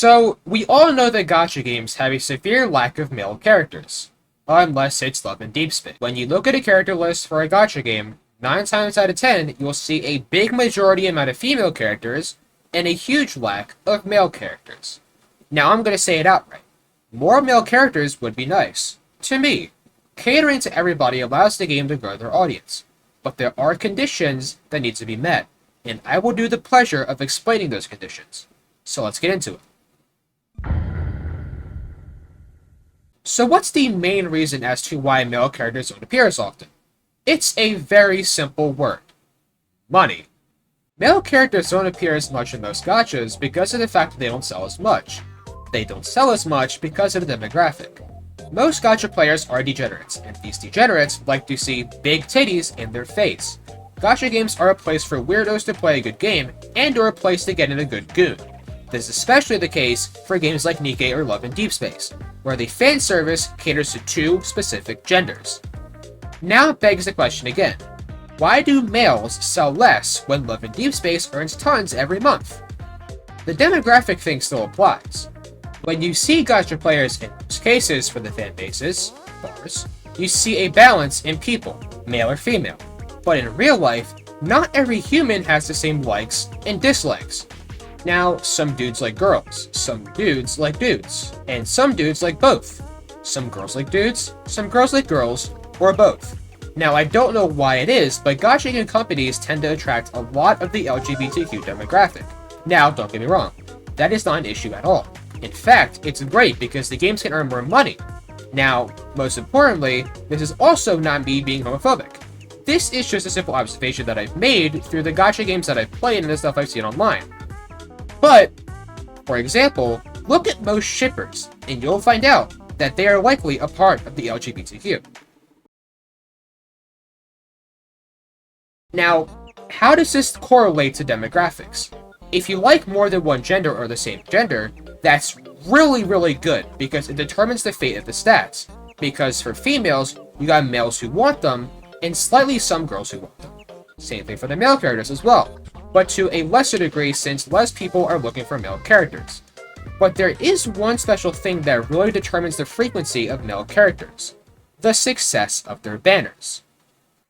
So, we all know that gacha games have a severe lack of male characters, unless it's Love and Deep Space. When you look at a character list for a gacha game, 9 times out of 10, you'll see a big majority amount of female characters and a huge lack of male characters. Now, I'm going to say it outright. More male characters would be nice. To me, catering to everybody allows the game to grow their audience, but there are conditions that need to be met, and I will do the pleasure of explaining those conditions. So let's get into it. So what's the main reason as to why male characters don't appear as often? It's a very simple word. Money. Male characters don't appear as much in most gachas because of the fact that they don't sell as much. They don't sell as much because of the demographic. Most gacha players are degenerates, and these degenerates like to see big titties in their face. Gacha games are a place for weirdos to play a good game, and or a place to get in a good goon. This is especially the case for games like Nikke or Love and Deep Space, where the fan service caters to 2 specific genders. Now begs the question again, why do males sell less when Love and Deep Space earns tons every month? The demographic thing still applies. When you see gacha players in most cases for the fan bases, bars, you see a balance in people, male or female. But in real life, not every human has the same likes and dislikes. Now, some dudes like girls, some dudes like dudes, and some dudes like both. Some girls like dudes, some girls like girls, or both. Now, I don't know why it is, but gacha game companies tend to attract a lot of the LGBTQ demographic. Now, don't get me wrong, that is not an issue at all. In fact, it's great because the games can earn more money. Now, most importantly, this is also not me being homophobic. This is just a simple observation that I've made through the gacha games that I've played and the stuff I've seen online. But, for example, look at most shippers, and you'll find out that they are likely a part of the LGBTQ. Now, how does this correlate to demographics? If you like more than one gender or the same gender, that's really good because it determines the fate of the stats. Because for females, you got males who want them, and slightly some girls who want them. Same thing for the male characters as well, but to a lesser degree since less people are looking for male characters. But there is one special thing that really determines the frequency of male characters: the success of their banners.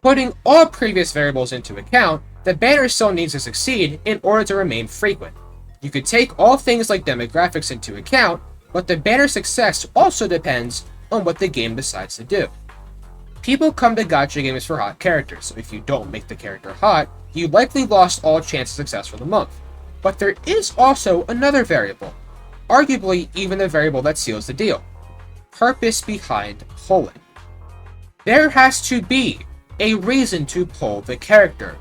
Putting all previous variables into account, the banner still needs to succeed in order to remain frequent. You could take all things like demographics into account, but the banner success also depends on what the game decides to do. People come to gacha games for hot characters, so if you don't make the character hot, you likely lost all chance of success for the month. But there is also another variable, arguably even the variable that seals the deal: purpose behind polling. There has to be a reason to poll the character.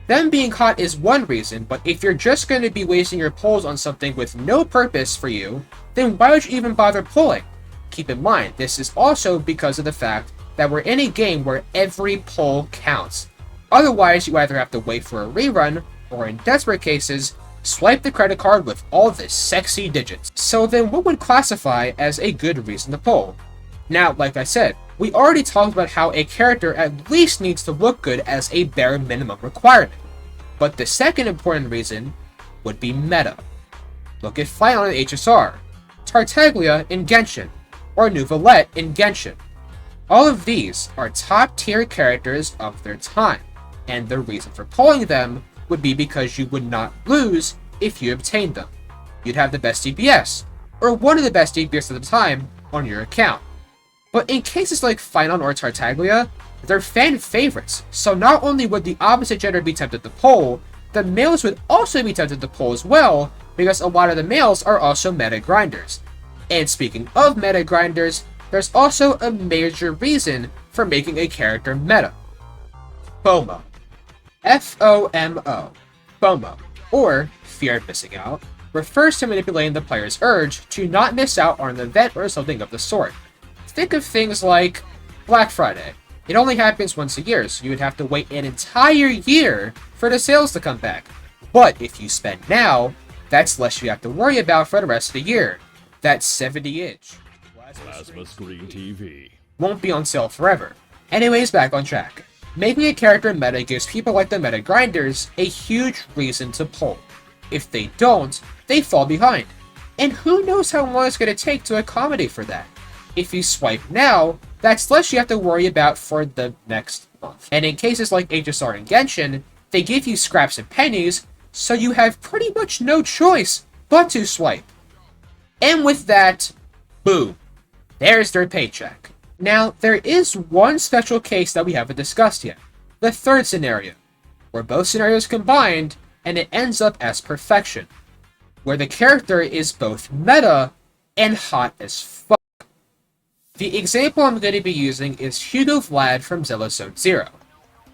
Them being hot is one reason, but if you're just going to be wasting your polls on something with no purpose for you, then why would you even bother polling? Keep in mind, this is also because of the fact that we're in a game where every poll counts. Otherwise, you either have to wait for a rerun, or in desperate cases, swipe the credit card with all the sexy digits. So then what would classify as a good reason to poll? Now, like I said, we already talked about how a character at least needs to look good as a bare minimum requirement. But the second important reason would be meta. Look at Final in HSR, Tartaglia in Genshin, or Neuvillette in Genshin. All of these are top tier characters of their time, and the reason for pulling them would be because you would not lose if you obtained them. You'd have the best DPS, or one of the best DPS at the time, on your account. But in cases like Final or Tartaglia, they're fan favorites, so not only would the opposite gender be tempted to pull, the males would also be tempted to pull as well, because a lot of the males are also meta grinders. And speaking of meta grinders, there's also a major reason for making a character meta. FOMO. F-O-M-O. FOMO, or fear of missing out, refers to manipulating the player's urge to not miss out on an event or something of the sort. Think of things like Black Friday. It only happens once a year, so you would have to wait an entire year for the sales to come back. But if you spend now, that's less you have to worry about for the rest of the year. That 70-inch plasma screen TV won't be on sale forever. Anyways, back on track. Making a character meta gives people like the meta grinders a huge reason to pull. If they don't, they fall behind. And who knows how long it's going to take to accommodate for that. If you swipe now, that's less you have to worry about for the next month. And in cases like HSR and Genshin, they give you scraps and pennies, so you have pretty much no choice but to swipe. And with that, boom, there's their paycheck. Now, there is one special case that we haven't discussed yet. The third scenario, where both scenarios combined and it ends up as perfection, where the character is both meta and hot as fuck. The example I'm going to be using is Hugo Vlad from Zone Zero.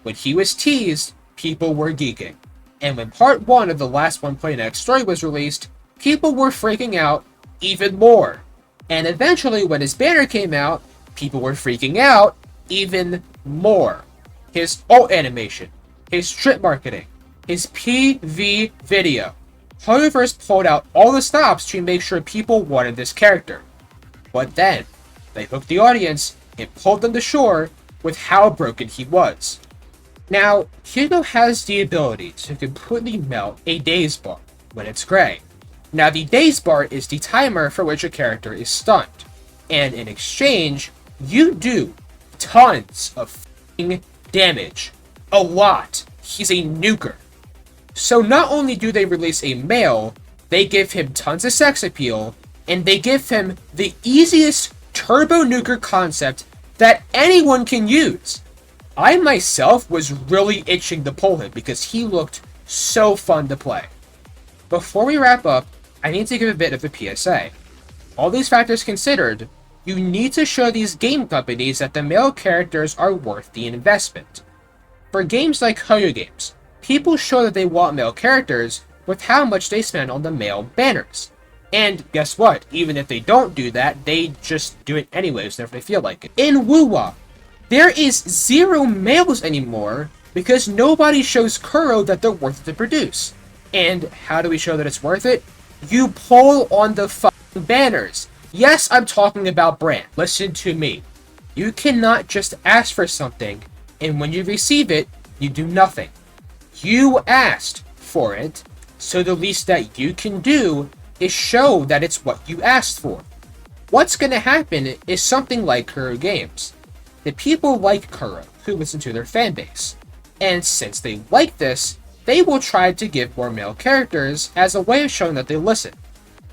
When he was teased, people were geeking. And when part 1 of the last 1.x story was released, people were freaking out even more. And eventually, when his banner came out, people were freaking out even more. His ult animation, his strip marketing, his PV video. Hoyoverse pulled out all the stops to make sure people wanted this character. But then, they hooked the audience and pulled them to shore with how broken he was. Now, Hugo has the ability to completely melt a daze bar when it's gray. Now, the daze bar is the timer for which a character is stunned. And in exchange, you do tons of f***ing damage. A lot. He's a nuker. So not only do they release a male, they give him tons of sex appeal, and they give him the easiest turbo nuker concept that anyone can use. I myself was really itching to pull him because he looked so fun to play. Before we wrap up, I need to give a bit of a PSA. All these factors considered, you need to show these game companies that the male characters are worth the investment. For games like Gacha Games, people show that they want male characters with how much they spend on the male banners. And guess what? Even if they don't do that, they just do it anyways whenever they feel like it. In Wuwa, there is 0 males anymore because nobody shows Kuro that they're worth it to produce. And how do we show that it's worth it? You pull on the fucking banners. Yes, I'm talking about brand. Listen to me. You cannot just ask for something, and when you receive it, you do nothing. You asked for it, so the least that you can do is show that it's what you asked for. What's going to happen is something like Kuro Games. The people like Kuro who listen to their fanbase. And since they like this, they will try to give more male characters as a way of showing that they listen.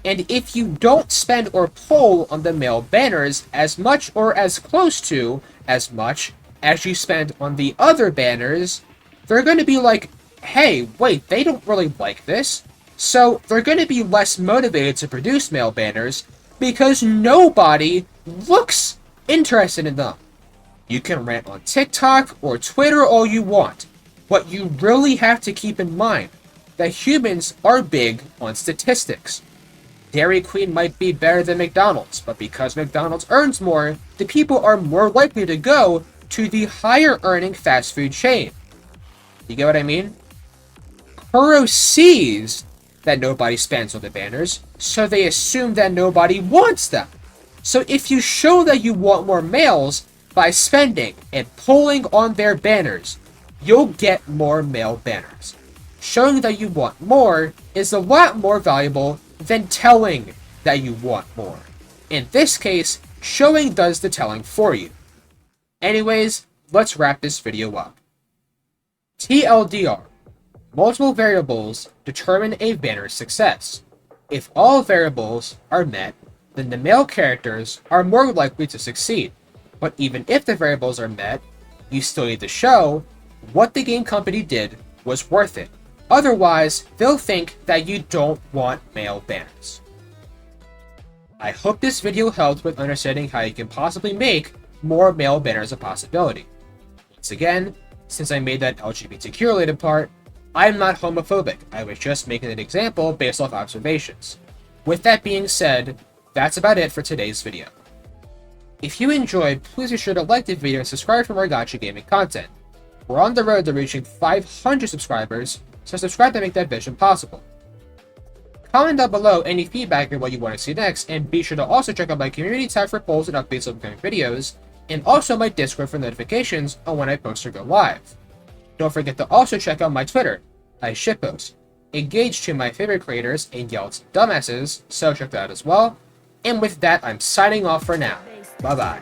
And if you don't spend or pull on the male banners as much or as close to as much as you spend on the other banners, they're going to be like, hey, wait, they don't really like this. So they're going to be less motivated to produce male banners because nobody looks interested in them. You can rant on TikTok or Twitter all you want, but you really have to keep in mind that humans are big on statistics. Dairy Queen might be better than McDonald's, but because McDonald's earns more, the people are more likely to go to the higher earning fast food chain. You get what I mean? Kuro sees that nobody spends on the banners, so they assume that nobody wants them. So if you show that you want more males by spending and pulling on their banners, you'll get more male banners. Showing that you want more is a lot more valuable than telling that you want more. In this case, showing does the telling for you. Anyways, let's wrap this video up. TLDR. Multiple variables determine a banner's success. If all variables are met, then the male characters are more likely to succeed. But even if the variables are met, you still need to show what the game company did was worth it. Otherwise, they'll think that you don't want male banners. I hope this video helped with understanding how you can possibly make more male banners a possibility. Once again, since I made that LGBTQ related part, I'm not homophobic. I was just making an example based off observations. With that being said, that's about it for today's video. If you enjoyed, please be sure to like the video and subscribe for more Gacha Gaming content. We're on the road to reaching 500 subscribers, so subscribe to make that vision possible. Comment down below any feedback on what you want to see next, and be sure to also check out my community tab for polls and updates of upcoming videos, and also my Discord for notifications on when I post or go live. Don't forget to also check out my Twitter. I shitpost. engaged to my favorite creators and yelled dumbasses, so check that out as well. And with that, I'm signing off for now. Bye bye.